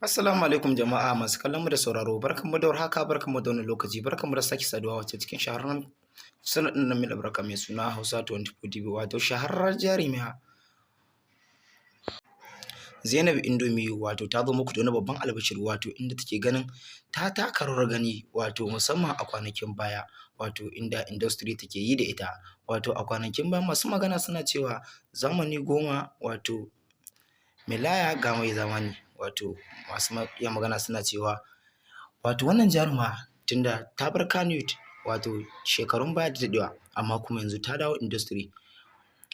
Assalamu alaikum jama'a masu kallon mu da sauraro, barkanmu da warhaka, barkanmu da wannan lokaci, barkanmu da sake saduwa wace cikin shahararren channel ɗin nan mai albarka mai suna Hausa 24 TV, wato shahararren jarima Zainab Indomi, wato ta zo muku da wani babban albishir, wato inda take ganin ta taka rawar gani, wato musamman a kwanakin baya, wato inda industry take yi da ita, wato a kwanakin baya masu magana suna cewa zamani goma, wato mai laya ga mai zamani, wato masu iya magana suna cewa wato wannan jaruma tunda ta bar Kannywood wato shekarun baya da daɗewa, amma kuma yanzu ta dawo industry,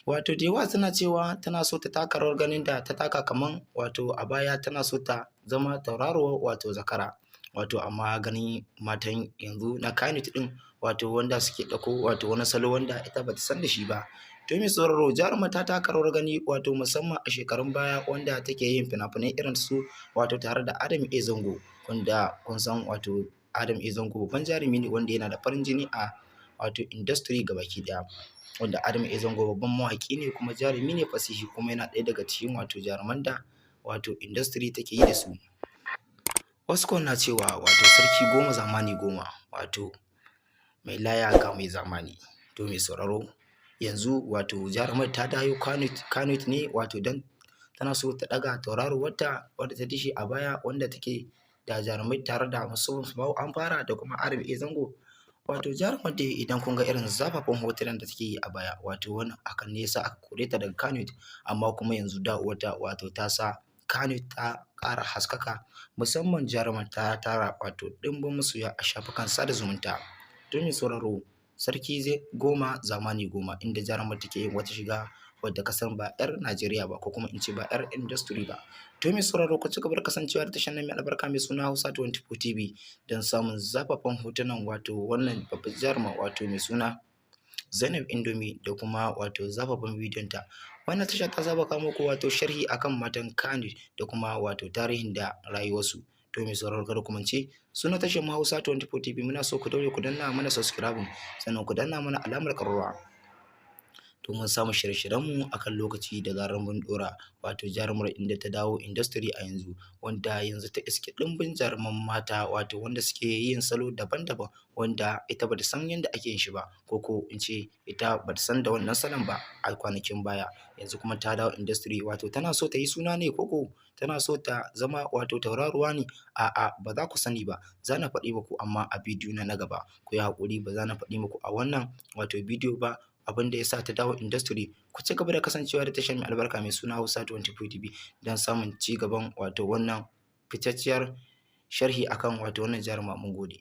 wato da yawa suna cewa tana so ta taka rawar ganin da ta taka kaman wato a baya tana so ta zama tauraruwar wato zakara, wato amma ganin matan yanzu na Kannywood ɗin wato wanda suke ɗauko wato wani salo wanda ita bata san da shi ba. To mai sauraro, jaruma ta taka rawar gani wato musamman a shekarun baya wanda take yin fina-finai irin su wato tare da Adam A Zango, wanda kun san wato Adam A Zango babban jarumi ne wanda yana da farin jini a wato industry gabaki ɗaya, wanda Adam A Zango babban mawaƙi ne kuma jarumi ne fasihi, kuma yana ɗaya daga cikin wato jaruman da wato industry take yi da su. Wasu kuwa na cewa wato sarki goma zamani goma, wato mai laya ga mai zamani. To mai sauraro, yanzu wato jarumar ta dawo Kannywood ne wato don tana so ta ɗaga tauraruwarta wadda ta dishe a baya, wanda take da jarumai tare da musu an fara da kuma Adam A Zango. Wato jarumar dai idan kun ga irin zafafan hotunan da take yi a baya, wato wannan hakan ne yasa aka kore ta daga Kannywood, amma kuma yanzu dawowarta wato ta sa Kannywood ta ƙara haskaka, musamman jarumar ta tara wato ɗimbin masoya a shafukan sada zumunta. To mai sauraro, sarki zai goma zamani goma, inda jarumar take yin wata shiga wadda ka san ba 'yar Najeriya ba, ko kuma in ce ba 'yar industry ba. To mai sauraro, ku ci gaba da kasancewa da tashar nan mai albarka mai suna Hausa 24 TV don samun zafafan hotunan wato wannan babbar jaruma wato mai suna Zainab Indomi, da kuma wato zafafan bidiyon ta. Wannan tasha ta saba kawo muku wato sharhi akan matan Kannywood da kuma wato tarihin da rayuwarsu. To mai sauraro, kada ku mance sunan tashar mu Hausa 24 TV, muna so ku daure ku danna mana subscribe, sannan ku danna mana alamar ƙararrawa domin samun shirye-shiryenmu akan lokaci da zarar mun ɗora. Wato jarumar inda ta dawo industry a yanzu, wanda yanzu ta iske ɗimbin jaruman mata wato wanda suke yin salo daban-daban, wanda ita bata san yadda ake yin shi ba, ko in ce ita bata san da wannan salon ba a kwanakin baya. Yanzu kuma ta dawo industry, wato tana so ta yi suna ne, ko tana so ta zama wato tauraruwa ne? A'a, ba za ku sani ba, za na faɗi muku amma a bidiyo na gaba. Ku yi haƙuri, ba za na faɗi muku a wannan wato bidiyo ba abin da ya sa ta dawo industry. Ku ci gaba da kasancewa da tashar mai albarka mai suna Hausa 24 TV don samun ci gaban wato wannan fitacciyar sharhi akan wato wannan jaruma. Mun gode.